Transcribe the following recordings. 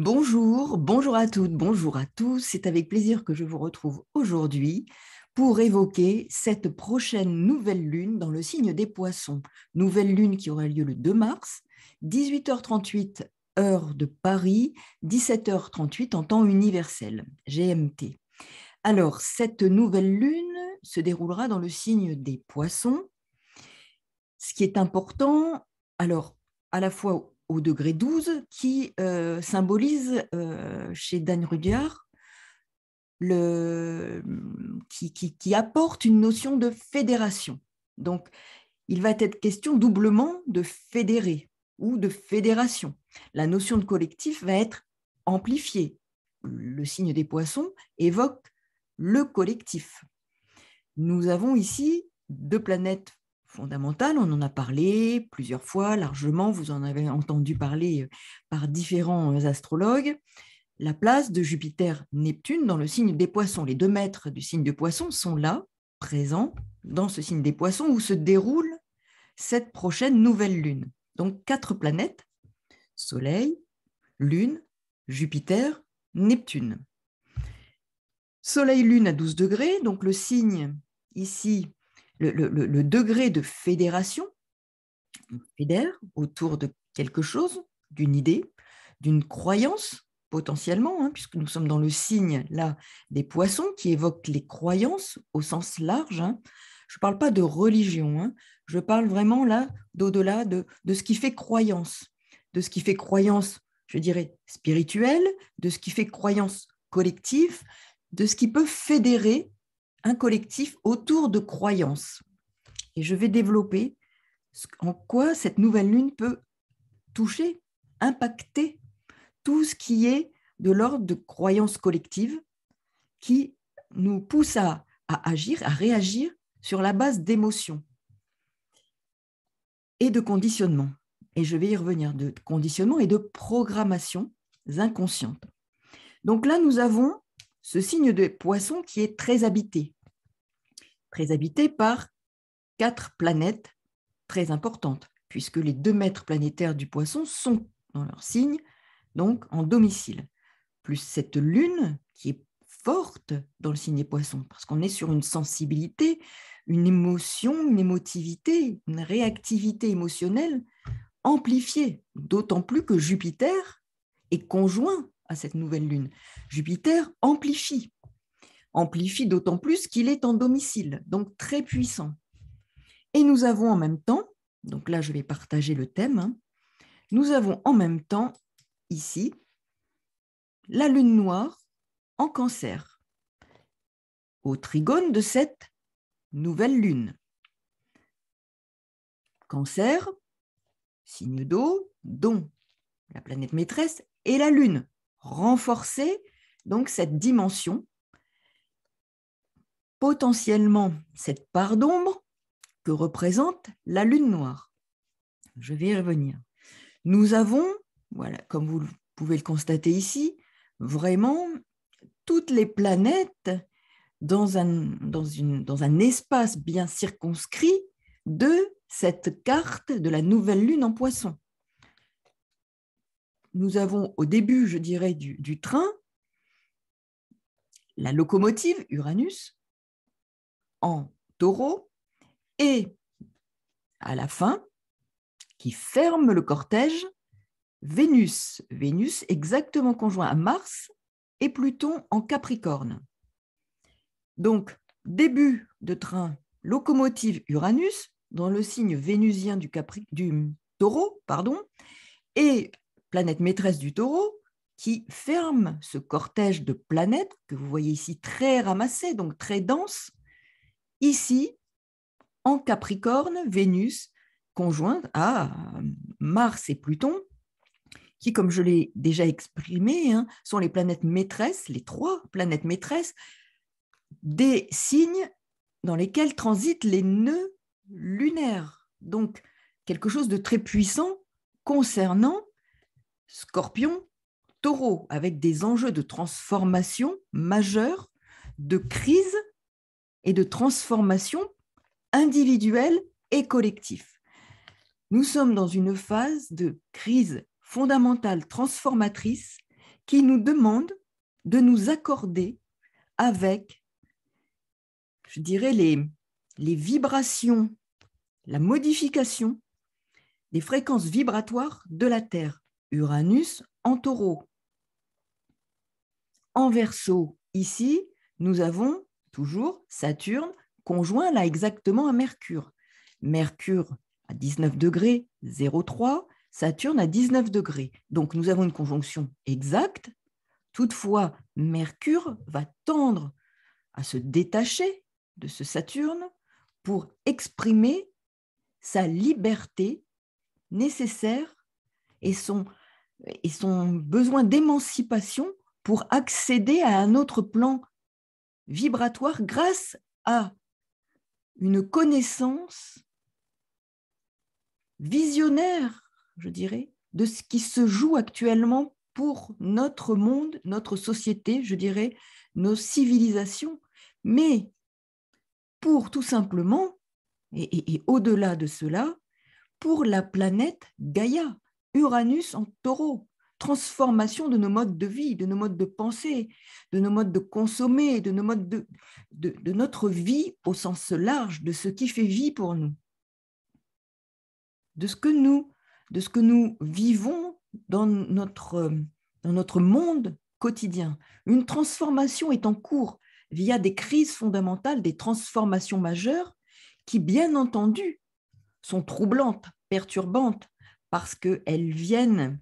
Bonjour, bonjour à toutes, bonjour à tous. C'est avec plaisir que je vous retrouve aujourd'hui pour évoquer cette prochaine nouvelle lune dans le signe des Poissons. Nouvelle lune qui aura lieu le 2 mars, 18h38 heure de Paris, 17h38 en temps universel, GMT. Alors, cette nouvelle lune se déroulera dans le signe des Poissons. Ce qui est important, alors, à la fois au degré 12, qui symbolise chez Dan Rudyard, qui apporte une notion de fédération. Donc, il va être question doublement de fédérer ou de fédération. La notion de collectif va être amplifiée. Le signe des Poissons évoque le collectif. Nous avons ici deux planètes fondamentales, on en a parlé plusieurs fois, largement, vous en avez entendu parler par différents astrologues. La place de Jupiter-Neptune dans le signe des Poissons. Les deux maîtres du signe des Poissons sont là, présents dans ce signe des Poissons où se déroule cette prochaine nouvelle lune. Donc 4 planètes, Soleil, Lune, Jupiter, Neptune. Soleil-Lune à 12 degrés, donc le signe ici, le degré de fédération, on fédère autour de quelque chose, d'une idée, d'une croyance potentiellement, puisque nous sommes dans le signe là des Poissons qui évoque les croyances au sens large. Je ne parle pas de religion, je parle vraiment là d'au-delà de ce qui fait croyance, de ce qui fait croyance, je dirais, spirituelle, de ce qui fait croyance collective, de ce qui peut fédérer un collectif autour de croyances. Et je vais développer en quoi cette nouvelle lune peut toucher, impacter tout ce qui est de l'ordre de croyances collectives qui nous poussent à agir, à réagir sur la base d'émotions et de conditionnement. Et je vais y revenir, de conditionnement et de programmations inconscientes. Donc là, nous avons ce signe de Poisson qui est très habité par 4 planètes très importantes, puisque les 2 maîtres planétaires du Poisson sont dans leur signe, donc en domicile, plus cette lune qui est forte dans le signe des Poissons, parce qu'on est sur une sensibilité, une émotion, une émotivité, une réactivité émotionnelle amplifiée, d'autant plus que Jupiter est conjoint à cette nouvelle lune. Jupiter amplifie d'autant plus qu'il est en domicile, donc très puissant. Et nous avons en même temps, donc là je vais partager le thème, nous avons en même temps ici la lune noire en Cancer, au trigone de cette nouvelle lune. Cancer, signe d'eau, dont la planète maîtresse et la lune, renforcer donc cette dimension, potentiellement cette part d'ombre que représente la lune noire. Je vais y revenir. Nous avons, voilà, comme vous pouvez le constater ici, vraiment toutes les planètes dans un espace bien circonscrit de cette carte de la nouvelle lune en Poisson. Nous avons au début, je dirais, du train, la locomotive Uranus en Taureau et à la fin, qui ferme le cortège, Vénus exactement conjoint à Mars et Pluton en Capricorne. Donc, début de train, locomotive Uranus, dans le signe vénusien du Taureau, et planète maîtresse du Taureau, qui ferme ce cortège de planètes que vous voyez ici très ramassé, donc très dense, ici, en Capricorne, Vénus, conjointe à Mars et Pluton, qui, comme je l'ai déjà exprimé, sont les planètes maîtresses, les 3 planètes maîtresses des signes dans lesquels transitent les nœuds lunaires. Donc, quelque chose de très puissant concernant Scorpion, Taureau, avec des enjeux de transformation majeurs, de crise et de transformation individuelle et collective. Nous sommes dans une phase de crise fondamentale transformatrice qui nous demande de nous accorder avec, je dirais, les vibrations, la modification des fréquences vibratoires de la Terre. Uranus en Taureau. En Verseau, ici, nous avons toujours Saturne conjoint là exactement à Mercure. Mercure à 19 degrés 0,3, Saturne à 19 degrés. Donc nous avons une conjonction exacte. Toutefois, Mercure va tendre à se détacher de ce Saturne pour exprimer sa liberté nécessaire et son besoin d'émancipation pour accéder à un autre plan vibratoire grâce à une connaissance visionnaire, je dirais, de ce qui se joue actuellement pour notre monde, notre société, je dirais, nos civilisations, mais pour tout simplement, et au-delà de cela, pour la planète Gaïa, Uranus en Taureau, transformation de nos modes de vie, de nos modes de pensée, de nos modes de consommer, de nos modes de notre vie au sens large, de ce qui fait vie pour nous, de ce que nous vivons dans notre monde quotidien. Une transformation est en cours via des crises fondamentales, des transformations majeures qui, bien entendu, sont troublantes, perturbantes, parce qu'elles viennent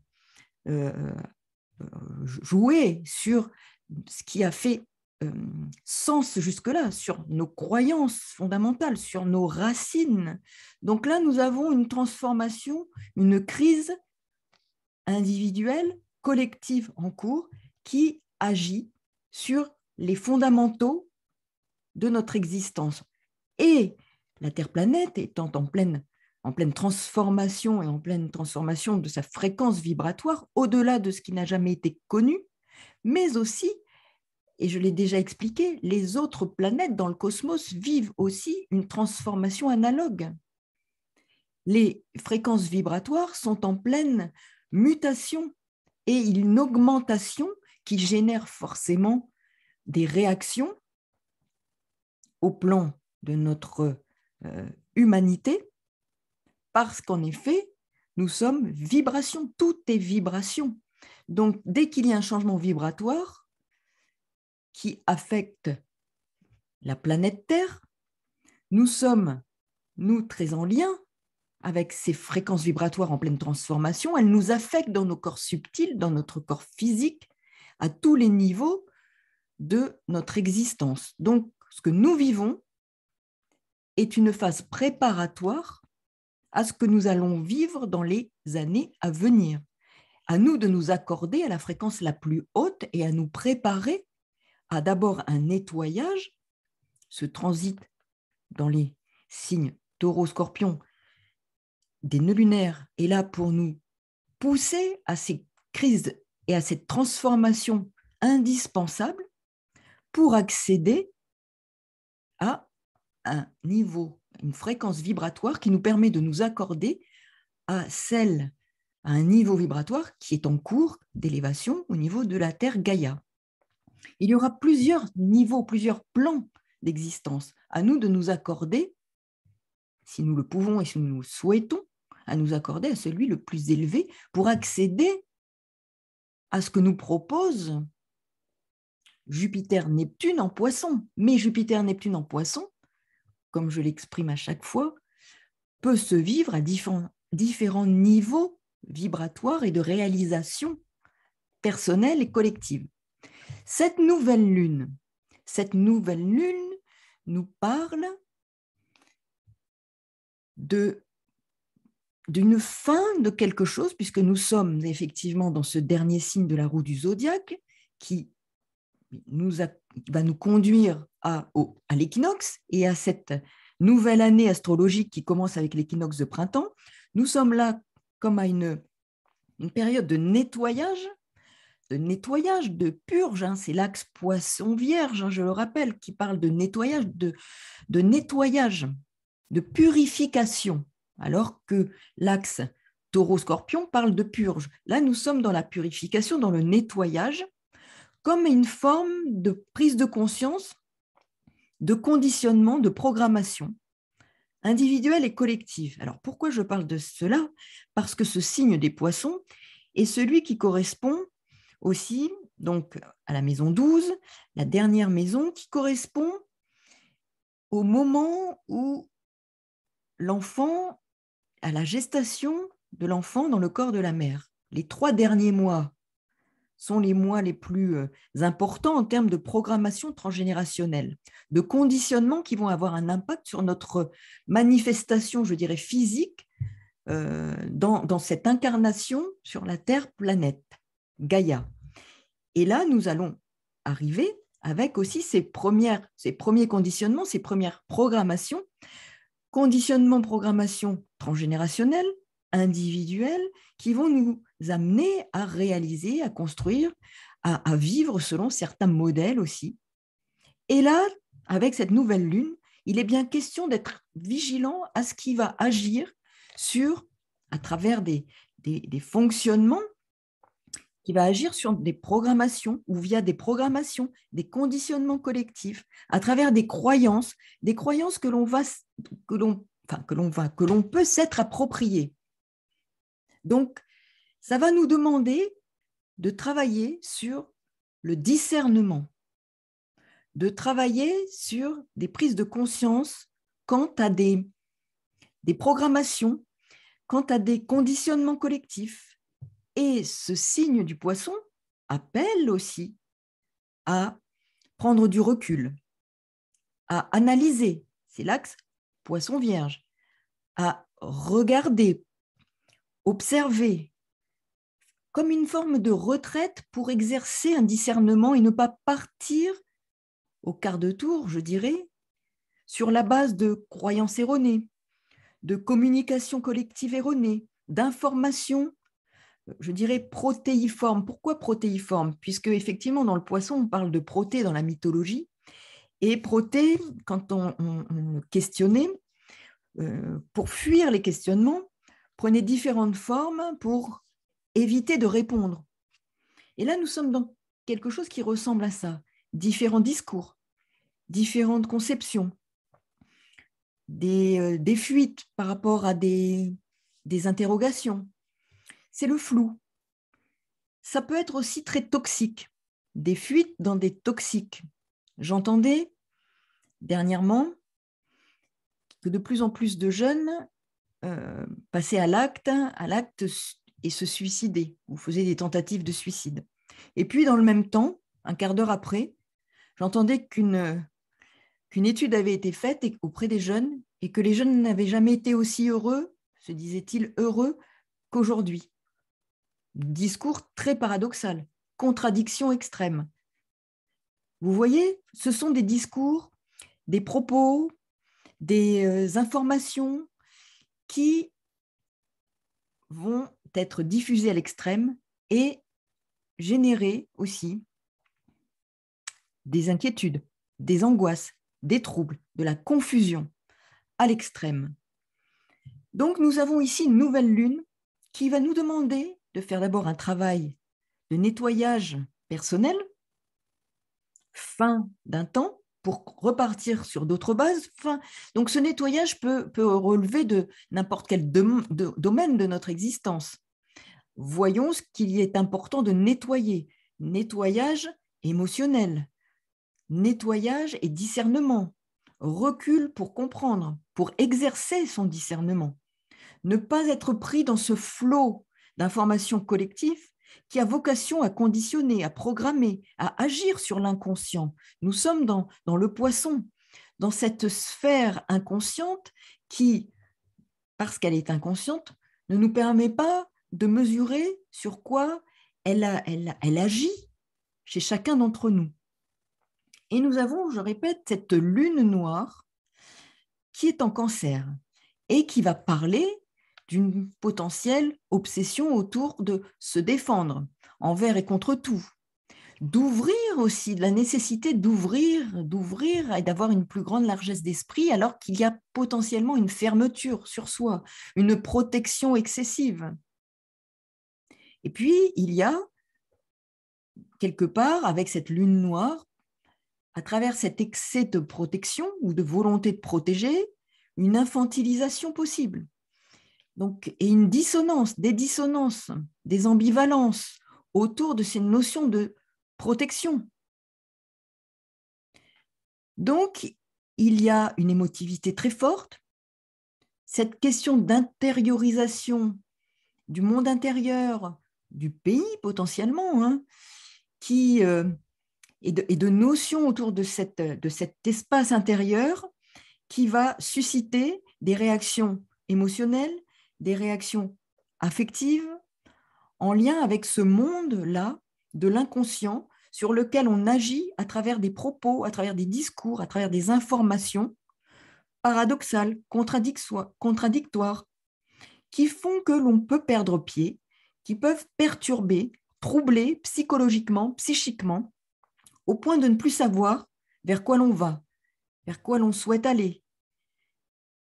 jouer sur ce qui a fait sens jusque-là, sur nos croyances fondamentales, sur nos racines. Donc là, nous avons une transformation, une crise individuelle, collective en cours, qui agit sur les fondamentaux de notre existence. Et la Terre-planète étant en pleine transformation et en pleine transformation de sa fréquence vibratoire, au-delà de ce qui n'a jamais été connu, mais aussi, et je l'ai déjà expliqué, les autres planètes dans le cosmos vivent aussi une transformation analogue. Les fréquences vibratoires sont en pleine mutation et une augmentation qui génère forcément des réactions au plan de notre humanité, parce qu'en effet, nous sommes vibration, tout est vibration. Donc, dès qu'il y a un changement vibratoire qui affecte la planète Terre, nous sommes, nous, très en lien avec ces fréquences vibratoires en pleine transformation. Elles nous affectent dans nos corps subtils, dans notre corps physique, à tous les niveaux de notre existence. Donc, ce que nous vivons est une phase préparatoire à ce que nous allons vivre dans les années à venir. À nous de nous accorder à la fréquence la plus haute et à nous préparer à d'abord un nettoyage. Ce transit dans les signes Taureau-Scorpion des nœuds lunaires est là pour nous pousser à ces crises et à cette transformation indispensable pour accéder à un niveau, une fréquence vibratoire qui nous permet de nous accorder à un niveau vibratoire qui est en cours d'élévation au niveau de la Terre Gaïa. Il y aura plusieurs niveaux, plusieurs plans d'existence. À nous de nous accorder, si nous le pouvons et si nous le souhaitons, à nous accorder à celui le plus élevé pour accéder à ce que nous propose Jupiter-Neptune en Poisson. Mais Jupiter-Neptune en Poisson, comme je l'exprime à chaque fois, peut se vivre à différents niveaux vibratoires et de réalisation personnelle et collective. Cette nouvelle lune nous parle d'une fin de quelque chose, puisque nous sommes effectivement dans ce dernier signe de la roue du zodiaque qui va nous conduire à l'équinoxe et à cette nouvelle année astrologique qui commence avec l'équinoxe de printemps. Nous sommes là comme à une période de nettoyage, de purge. C'est l'axe Poisson-Vierge, je le rappelle, qui parle de nettoyage, de purification, alors que l'axe Taureau-Scorpion parle de purge. Là, nous sommes dans la purification, dans le nettoyage, comme une forme de prise de conscience, de conditionnement, de programmation individuelle et collective. Alors, pourquoi je parle de cela? Parce que ce signe des poissons est celui qui correspond aussi donc, à la maison 12, la dernière maison qui correspond au moment où l'enfant, à la gestation de l'enfant dans le corps de la mère. Les 3 derniers mois sont les mois les plus importants en termes de programmation transgénérationnelle, de conditionnement qui vont avoir un impact sur notre manifestation, je dirais, physique dans cette incarnation sur la Terre planète, Gaïa. Et là, nous allons arriver avec aussi ces premiers conditionnements, ces premières programmations, conditionnement, programmation transgénérationnelle, individuelle, qui vont nous amener à réaliser, à construire, à vivre selon certains modèles aussi. Et là, avec cette nouvelle lune, il est bien question d'être vigilant à ce qui va agir à travers des fonctionnements, qui va agir sur des programmations ou via des programmations, des conditionnements collectifs, à travers des croyances que l'on peut s'être appropriées. Donc, ça va nous demander de travailler sur le discernement, de travailler sur des prises de conscience quant à des programmations, quant à des conditionnements collectifs. Et ce signe du poisson appelle aussi à prendre du recul, à analyser, c'est l'axe poisson vierge, à regarder, observer, comme une forme de retraite pour exercer un discernement et ne pas partir au quart de tour, je dirais, sur la base de croyances erronées, de communication collective erronée, d'informations, je dirais protéiformes. Pourquoi protéiformes? Puisque effectivement, dans le poisson, on parle de proté dans la mythologie. Et proté, quand on questionnait, pour fuir les questionnements, prenait différentes formes pour éviter de répondre. Et là, nous sommes dans quelque chose qui ressemble à ça. Différents discours, différentes conceptions, des fuites par rapport à des interrogations. C'est le flou. Ça peut être aussi très toxique, des fuites dans des toxiques. J'entendais dernièrement que de plus en plus de jeunes passaient à l'acte et se suicidaient ou faisaient des tentatives de suicide. Et puis, dans le même temps, un quart d'heure après, j'entendais qu'une étude avait été faite auprès des jeunes et que les jeunes n'avaient jamais été aussi heureux, se disait-il, heureux qu'aujourd'hui. Discours très paradoxal, contradiction extrême. Vous voyez, ce sont des discours, des propos, des informations qui vont être diffusées à l'extrême et générer aussi des inquiétudes, des angoisses, des troubles, de la confusion à l'extrême. Donc, nous avons ici une nouvelle lune qui va nous demander de faire d'abord un travail de nettoyage personnel, fin d'un temps, pour repartir sur d'autres bases. Donc, ce nettoyage peut relever de n'importe quel domaine de notre existence. Voyons ce qu'il est important de nettoyer. Nettoyage émotionnel, nettoyage et discernement, recul pour comprendre, pour exercer son discernement. Ne pas être pris dans ce flot d'informations collectives qui a vocation à conditionner, à programmer, à agir sur l'inconscient. Nous sommes dans le poisson, dans cette sphère inconsciente qui, parce qu'elle est inconsciente, ne nous permet pas de mesurer sur quoi elle agit chez chacun d'entre nous. Et nous avons, je répète, cette lune noire qui est en Cancer et qui va parler d'une potentielle obsession autour de se défendre envers et contre tout, d'ouvrir aussi, de la nécessité d'ouvrir et d'avoir une plus grande largesse d'esprit alors qu'il y a potentiellement une fermeture sur soi, une protection excessive. Et puis, il y a, quelque part, avec cette lune noire, à travers cet excès de protection ou de volonté de protéger, une infantilisation possible. Donc, et une dissonance, des ambivalences autour de ces notions de protection. Donc, il y a une émotivité très forte, cette question d'intériorisation du monde intérieur, du pays potentiellement, hein, et de notions autour de cet espace intérieur qui va susciter des réactions émotionnelles, des réactions affectives, en lien avec ce monde-là de l'inconscient sur lequel on agit à travers des propos, à travers des discours, à travers des informations paradoxales, contradictoires, qui font que l'on peut perdre pied, qui peuvent perturber, troubler psychologiquement, psychiquement, au point de ne plus savoir vers quoi l'on va, vers quoi l'on souhaite aller.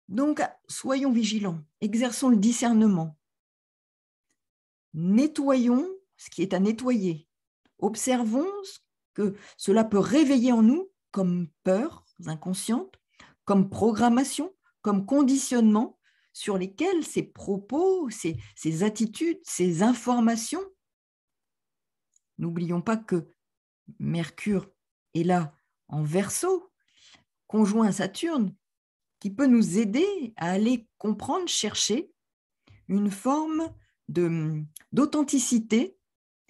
Donc, soyons vigilants, exerçons le discernement, nettoyons ce qui est à nettoyer, observons ce que cela peut réveiller en nous comme peurs inconscientes, comme programmation, comme conditionnement sur lesquels ces propos, ces attitudes, ces informations, n'oublions pas que Mercure est là en Verseau, conjoint à Saturne, qui peut nous aider à aller comprendre, chercher une forme d'authenticité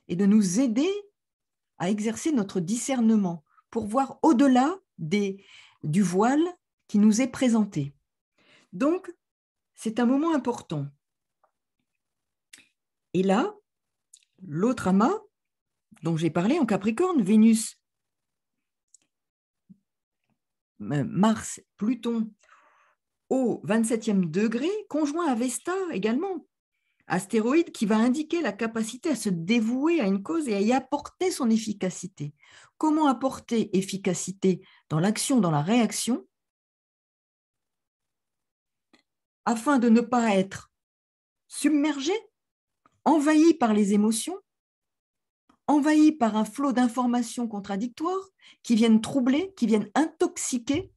et de nous aider à exercer notre discernement pour voir au-delà du voile qui nous est présenté. Donc, c'est un moment important. Et là, l'autre amas dont j'ai parlé en Capricorne, Vénus, Mars, Pluton, au 27e degré, conjoint à Vesta également, astéroïde qui va indiquer la capacité à se dévouer à une cause et à y apporter son efficacité. Comment apporter efficacité dans l'action, dans la réaction, afin de ne pas être submergé, envahi par les émotions, envahi par un flot d'informations contradictoires qui viennent troubler, qui viennent intoxiquer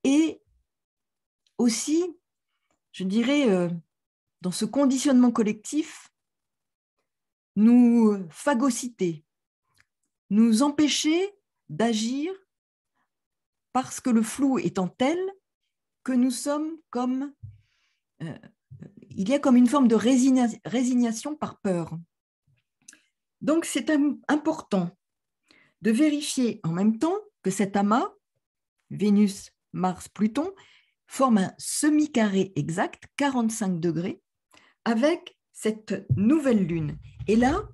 et aussi, je dirais, dans ce conditionnement collectif, nous phagocyter, nous empêcher d'agir parce que le flou étant tel que nous sommes comme... il y a comme une forme de résignation par peur. Donc, c'est important de vérifier en même temps que cet amas, Vénus, Mars, Pluton, forme un semi-carré exact, 45 degrés, avec cette nouvelle lune. Et là,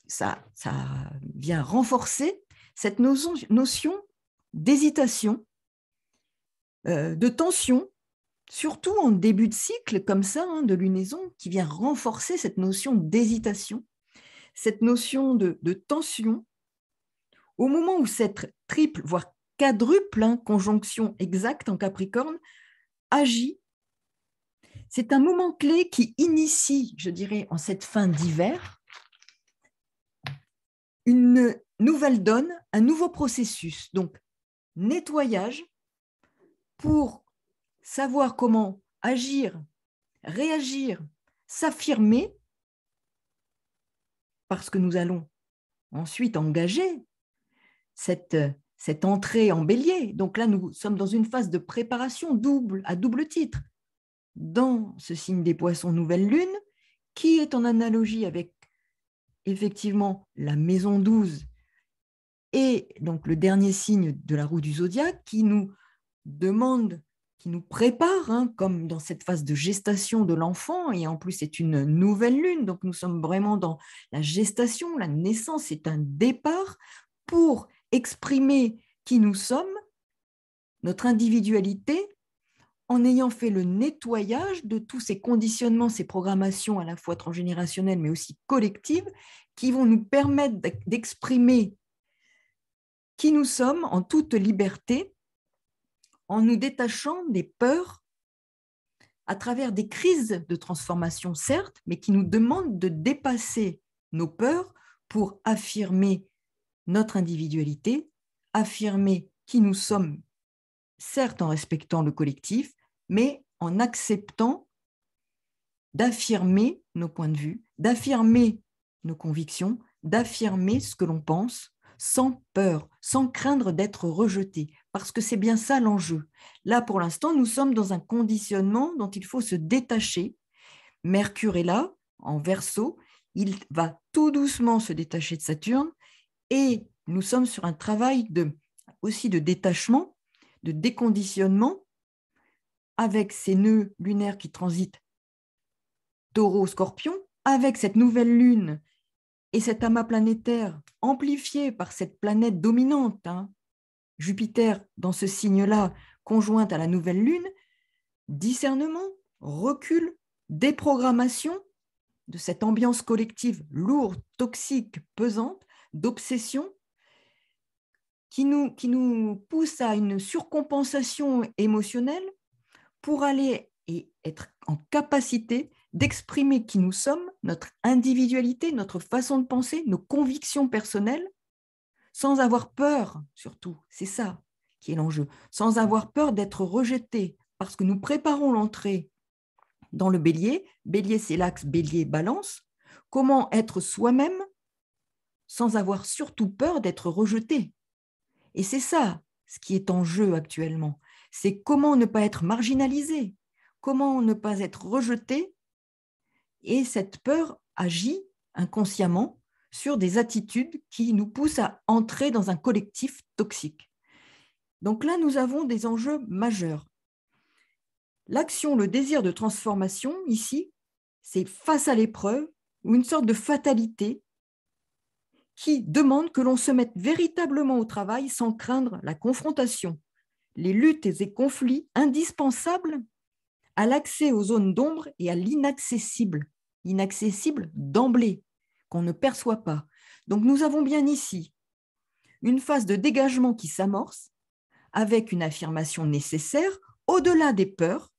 ça vient renforcer cette notion d'hésitation, de tension, surtout en début de cycle comme ça, hein, de lunaison, qui vient renforcer cette notion d'hésitation, cette notion de tension, au moment où cette triple, voire quadruple conjonction exacte en Capricorne agit. C'est un moment clé qui initie, je dirais, en cette fin d'hiver, une nouvelle donne, un nouveau processus. Donc, nettoyage pour savoir comment agir, réagir, s'affirmer, parce que nous allons ensuite engager cette entrée en bélier. Donc là, nous sommes dans une phase de préparation à double titre. Dans ce signe des poissons, nouvelle lune, qui est en analogie avec effectivement la maison 12 et donc le dernier signe de la roue du zodiaque qui nous demande, qui nous prépare, hein, comme dans cette phase de gestation de l'enfant, et en plus c'est une nouvelle lune, donc nous sommes vraiment dans la gestation, la naissance, c'est un départ pour exprimer qui nous sommes, notre individualité, en ayant fait le nettoyage de tous ces conditionnements, ces programmations à la fois transgénérationnelles mais aussi collectives, qui vont nous permettre d'exprimer qui nous sommes en toute liberté, en nous détachant des peurs à travers des crises de transformation, certes, mais qui nous demandent de dépasser nos peurs pour affirmer notre individualité, affirmer qui nous sommes, certes en respectant le collectif, mais en acceptant d'affirmer nos points de vue, d'affirmer nos convictions, d'affirmer ce que l'on pense, sans peur, sans craindre d'être rejeté, parce que c'est bien ça l'enjeu. Là, pour l'instant, nous sommes dans un conditionnement dont il faut se détacher. Mercure est là, en Verseau, il va tout doucement se détacher de Saturne, et nous sommes sur un travail aussi de détachement, de déconditionnement, avec ces nœuds lunaires qui transitent Taureau, Scorpion, avec cette nouvelle lune et cet amas planétaire amplifié par cette planète dominante, Jupiter dans ce signe-là, conjointe à la nouvelle lune, discernement, recul, déprogrammation de cette ambiance collective lourde, toxique, pesante, d'obsession, qui nous pousse à une surcompensation émotionnelle pour aller et être en capacité d'exprimer qui nous sommes, notre individualité, notre façon de penser, nos convictions personnelles, sans avoir peur, surtout, c'est ça qui est l'enjeu, sans avoir peur d'être rejeté, parce que nous préparons l'entrée dans le bélier. Bélier, c'est l'axe bélier-balance. Comment être soi-même sans avoir surtout peur d'être rejeté? Et c'est ça ce qui est en jeu actuellement. C'est comment ne pas être marginalisé, comment ne pas être rejeté. Et cette peur agit inconsciemment sur des attitudes qui nous poussent à entrer dans un collectif toxique. Donc là, nous avons des enjeux majeurs. L'action, le désir de transformation, ici, c'est face à l'épreuve ou une sorte de fatalité qui demande que l'on se mette véritablement au travail sans craindre la confrontation, les luttes et conflits indispensables à l'accès aux zones d'ombre et à l'inaccessible, inaccessible d'emblée, qu'on ne perçoit pas. Donc nous avons bien ici une phase de dégagement qui s'amorce avec une affirmation nécessaire au-delà des peurs.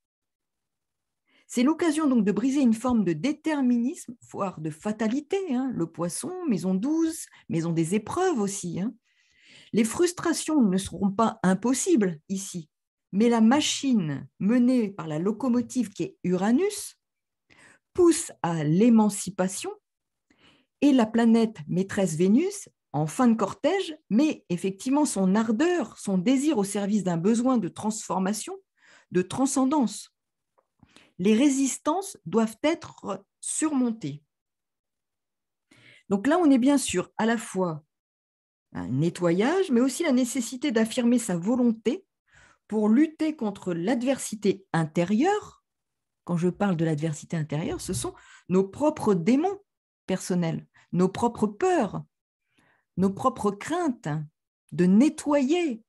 C'est l'occasion donc de briser une forme de déterminisme, voire de fatalité, le poisson, maison 12, maison des épreuves aussi. Les frustrations ne seront pas impossibles ici, mais la machine menée par la locomotive qui est Uranus pousse à l'émancipation et la planète maîtresse Vénus, en fin de cortège, met effectivement son ardeur, son désir au service d'un besoin de transformation, de transcendance. Les résistances doivent être surmontées. Donc là, on est bien sûr à la fois un nettoyage, mais aussi la nécessité d'affirmer sa volonté pour lutter contre l'adversité intérieure. Quand je parle de l'adversité intérieure, ce sont nos propres démons personnels, nos propres peurs, nos propres craintes, de nettoyer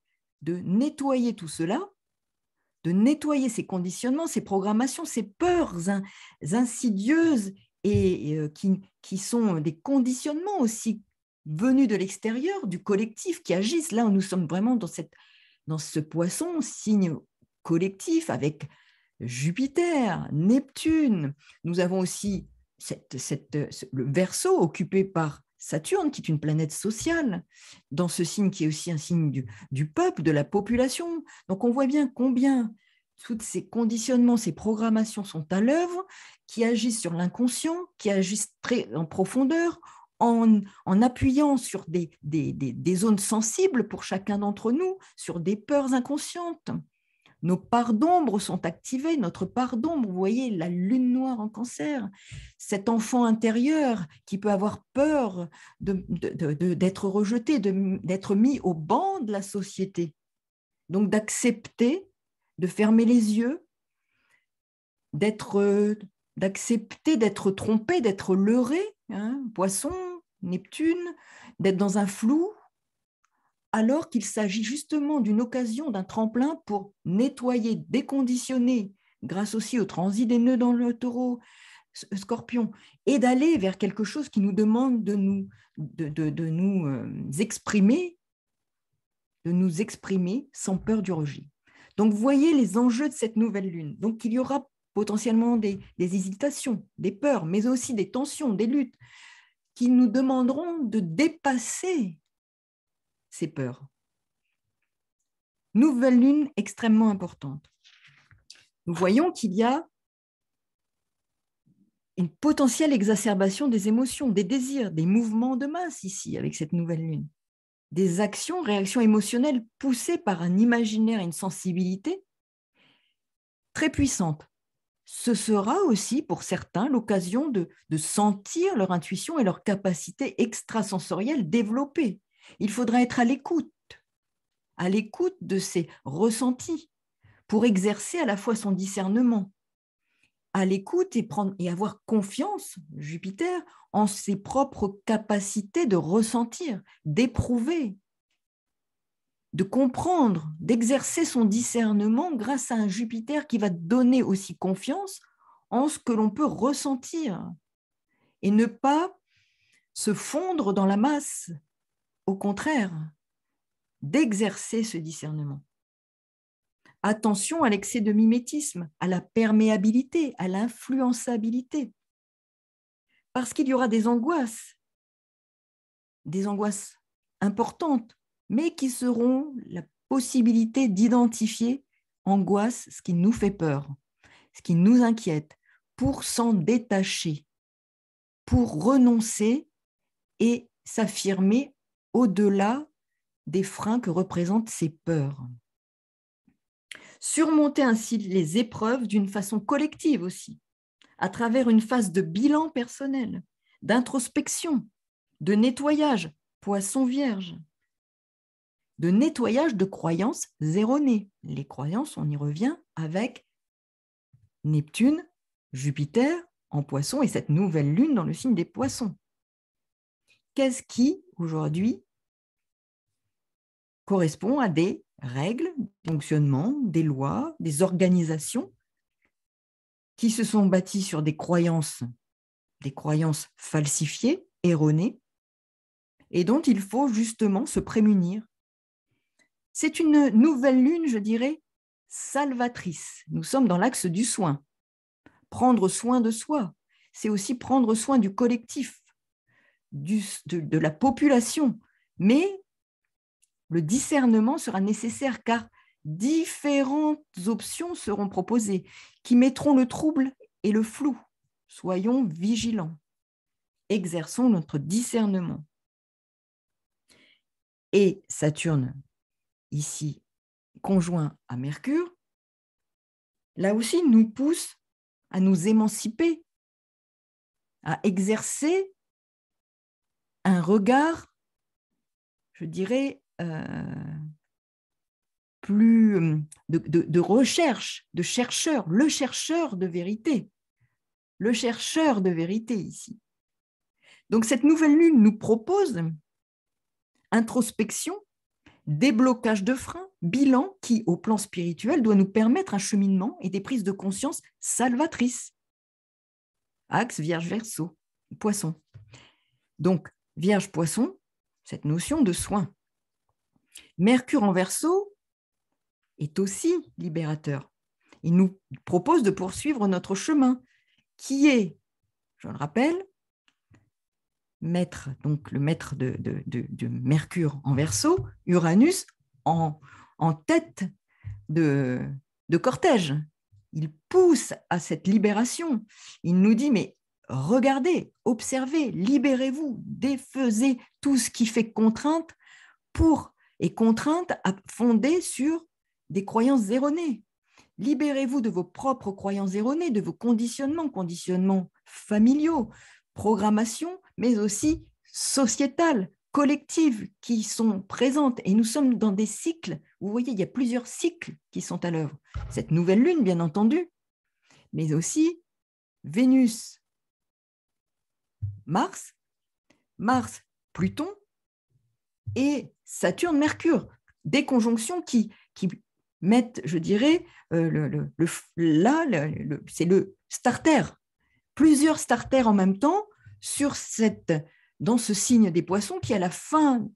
tout cela, de nettoyer ces conditionnements, ces programmations, ces peurs insidieuses et qui sont des conditionnements aussi venus de l'extérieur, du collectif qui agissent. Là, nous sommes vraiment dans ce poisson, signe collectif, avec Neptune. Nous avons aussi le Verseau occupé par Saturne, qui est une planète sociale, dans ce signe qui est aussi un signe du peuple, de la population. Donc on voit bien combien tous ces conditionnements, ces programmations sont à l'œuvre, qui agissent sur l'inconscient, qui agissent très en profondeur, en appuyant sur des zones sensibles pour chacun d'entre nous, sur des peurs inconscientes. Nos parts d'ombre sont activées, notre part d'ombre, vous voyez, la lune noire en Cancer, cet enfant intérieur qui peut avoir peur d'être rejeté, d'être mis au banc de la société. Donc d'accepter, de fermer les yeux, d'accepter d'être trompé, d'être leurré, Poisson, Neptune, d'être dans un flou, alors qu'il s'agit justement d'une occasion, d'un tremplin pour nettoyer, déconditionner, grâce aussi au transit des nœuds dans le Taureau, Scorpion, et d'aller vers quelque chose qui nous demande de nous exprimer sans peur du rejet. Donc, voyez les enjeux de cette nouvelle lune. Donc, il y aura potentiellement des hésitations, des peurs, mais aussi des tensions, des luttes, qui nous demanderont de dépasser ces peurs. Nouvelle lune extrêmement importante. Nous voyons qu'il y a une potentielle exacerbation des émotions, des désirs, des mouvements de masse ici, avec cette nouvelle lune. Des actions, réactions émotionnelles poussées par un imaginaire et une sensibilité très puissante. Ce sera aussi pour certains l'occasion de sentir leur intuition et leur capacité extrasensorielle développée. Il faudra être à l'écoute de ces ressentis pour exercer à la fois son discernement, à l'écoute et avoir confiance, Jupiter, en ses propres capacités de ressentir, d'éprouver, de comprendre, d'exercer son discernement grâce à un Jupiter qui va donner aussi confiance en ce que l'on peut ressentir et ne pas se fondre dans la masse, au contraire, d'exercer ce discernement. Attention à l'excès de mimétisme, à la perméabilité, à l'influençabilité, parce qu'il y aura des angoisses importantes, mais qui seront la possibilité d'identifier angoisse, ce qui nous fait peur, ce qui nous inquiète, pour s'en détacher, pour renoncer et s'affirmer au-delà des freins que représentent ces peurs. Surmonter ainsi les épreuves d'une façon collective aussi, à travers une phase de bilan personnel, d'introspection, de nettoyage, poisson vierge, de nettoyage de croyances erronées. Les croyances, on y revient avec Neptune, Jupiter en poisson et cette nouvelle lune dans le signe des poissons. Qu'est-ce qui, aujourd'hui, correspond à des règles, des fonctionnements, des lois, des organisations qui se sont bâties sur des croyances falsifiées, erronées, et dont il faut justement se prémunir. C'est une nouvelle lune, je dirais, salvatrice. Nous sommes dans l'axe du soin. Prendre soin de soi, c'est aussi prendre soin du collectif, de la population. Mais le discernement sera nécessaire car différentes options seront proposées qui mettront le trouble et le flou. Soyons vigilants. Exerçons notre discernement. Et Saturne, ici, conjoint à Mercure, là aussi nous pousse à nous émanciper, à exercer un regard, je dirais, plus de recherche, de chercheur, le chercheur de vérité ici. Donc cette nouvelle lune nous propose introspection, déblocage de freins, bilan qui, au plan spirituel, doit nous permettre un cheminement et des prises de conscience salvatrices. Axe Vierge-Verseau, Poisson. Donc, Vierge-Poisson, cette notion de soin. Mercure en Verseau est aussi libérateur. Il nous propose de poursuivre notre chemin, qui est, je le rappelle, le maître de Mercure en Verseau, Uranus en tête de cortège. Il pousse à cette libération. Il nous dit, mais regardez, observez, libérez-vous, défaisez tout ce qui fait contrainte à fonder sur des croyances erronées. Libérez-vous de vos propres croyances erronées, de vos conditionnements familiaux, programmations, mais aussi sociétales, collectives qui sont présentes. Et nous sommes dans des cycles. Vous voyez, il y a plusieurs cycles qui sont à l'œuvre. Cette nouvelle lune, bien entendu, mais aussi Vénus, Mars, Pluton et Saturne, Mercure. Des conjonctions qui mettent, je dirais, c'est le starter. Plusieurs starters en même temps dans ce signe des poissons qui, à la fin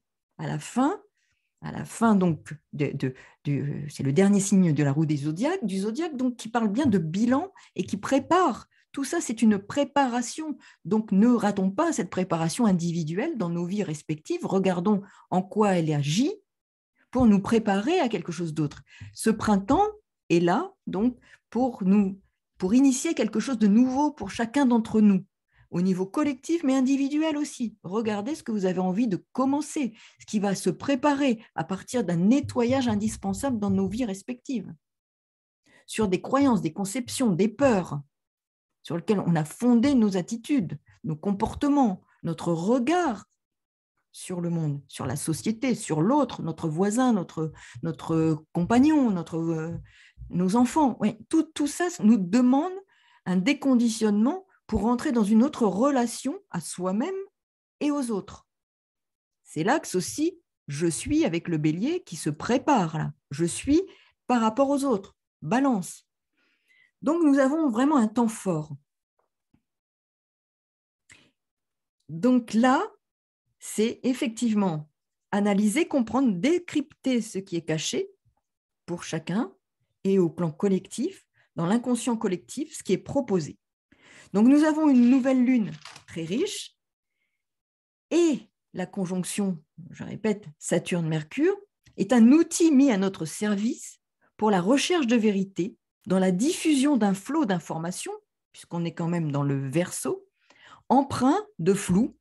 à la fin, donc, c'est le dernier signe de la roue du zodiaque, donc, qui parle bien de bilan et qui prépare. Tout ça, c'est une préparation. Donc, ne ratons pas cette préparation individuelle dans nos vies respectives. Regardons en quoi elle agit pour nous préparer à quelque chose d'autre. Ce printemps est là, donc, pour initier quelque chose de nouveau pour chacun d'entre nous, au niveau collectif, mais individuel aussi. Regardez ce que vous avez envie de commencer, ce qui va se préparer à partir d'un nettoyage indispensable dans nos vies respectives, sur des croyances, des conceptions, des peurs, sur lesquelles on a fondé nos attitudes, nos comportements, notre regard sur le monde, sur la société, sur l'autre, notre voisin, notre compagnon, nos enfants. Ouais, tout ça nous demande un déconditionnement pour rentrer dans une autre relation à soi-même et aux autres. C'est l'axe aussi, je suis avec le bélier qui se prépare là. Je suis par rapport aux autres, balance. Donc nous avons vraiment un temps fort. Donc là, c'est effectivement analyser, comprendre, décrypter ce qui est caché pour chacun et au plan collectif, dans l'inconscient collectif, ce qui est proposé. Donc nous avons une nouvelle lune très riche et la conjonction, je répète, Saturne-Mercure, est un outil mis à notre service pour la recherche de vérité, dans la diffusion d'un flot d'informations, puisqu'on est quand même dans le Verseau, empreint de flou.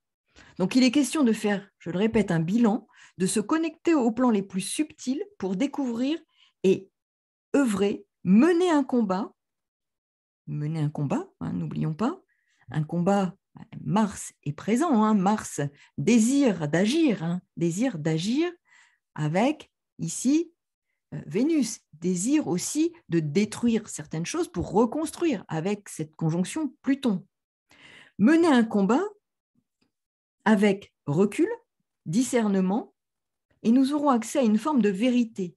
Donc il est question de faire, je le répète, un bilan, de se connecter aux plans les plus subtils pour découvrir et œuvrer, mener un combat, n'oublions pas, un combat. Mars est présent, Mars désire d'agir avec ici Vénus, désire aussi de détruire certaines choses pour reconstruire avec cette conjonction Pluton. Mener un combat avec recul, discernement, et nous aurons accès à une forme de vérité,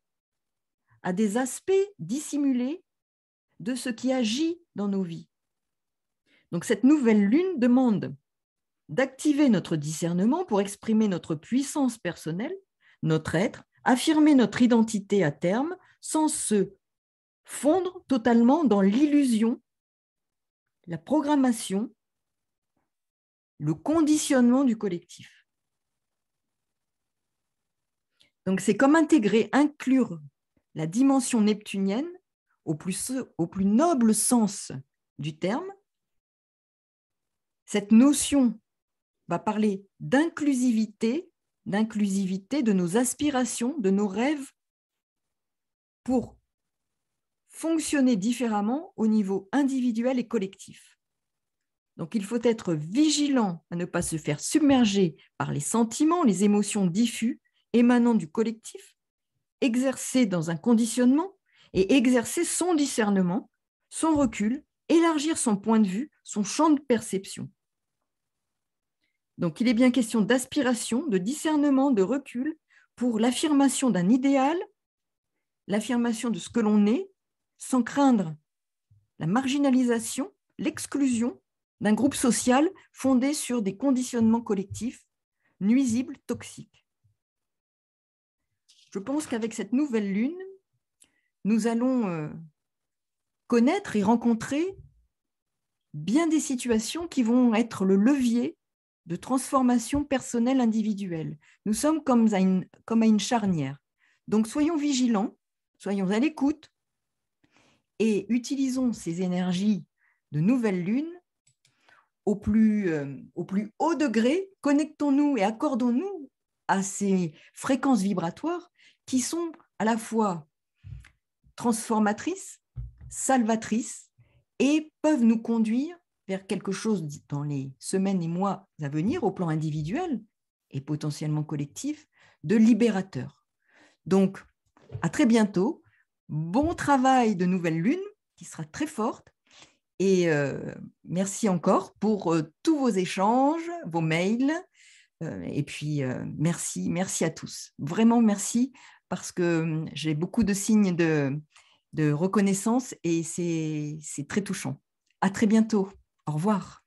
à des aspects dissimulés de ce qui agit dans nos vies. Donc cette nouvelle lune demande d'activer notre discernement pour exprimer notre puissance personnelle, notre être, affirmer notre identité à terme sans se fondre totalement dans l'illusion, la programmation, le conditionnement du collectif. Donc c'est comme inclure la dimension neptunienne au plus noble sens du terme. Cette notion va parler d'inclusivité de nos aspirations, de nos rêves pour fonctionner différemment au niveau individuel et collectif. Donc, il faut être vigilant à ne pas se faire submerger par les sentiments, les émotions diffus émanant du collectif, exercer dans un conditionnement et exercer son discernement, son recul, élargir son point de vue, son champ de perception. Donc, il est bien question d'aspiration, de discernement, de recul pour l'affirmation d'un idéal, l'affirmation de ce que l'on est, sans craindre la marginalisation, l'exclusion d'un groupe social fondé sur des conditionnements collectifs nuisibles, toxiques. Je pense qu'avec cette nouvelle lune, nous allons connaître et rencontrer bien des situations qui vont être le levier de transformation personnelle individuelle. Nous sommes comme à une charnière. Donc, soyons vigilants, soyons à l'écoute et utilisons ces énergies de nouvelle lune au plus haut degré. Connectons-nous et accordons-nous à ces fréquences vibratoires qui sont à la fois transformatrices, salvatrices et peuvent nous conduire vers quelque chose dans les semaines et mois à venir au plan individuel et potentiellement collectif de libérateur. Donc, à très bientôt. Bon travail de nouvelle lune qui sera très forte. Et merci encore pour tous vos échanges, vos mails. Et puis, merci à tous. Vraiment, merci parce que j'ai beaucoup de signes de reconnaissance et c'est très touchant. À très bientôt. Au revoir.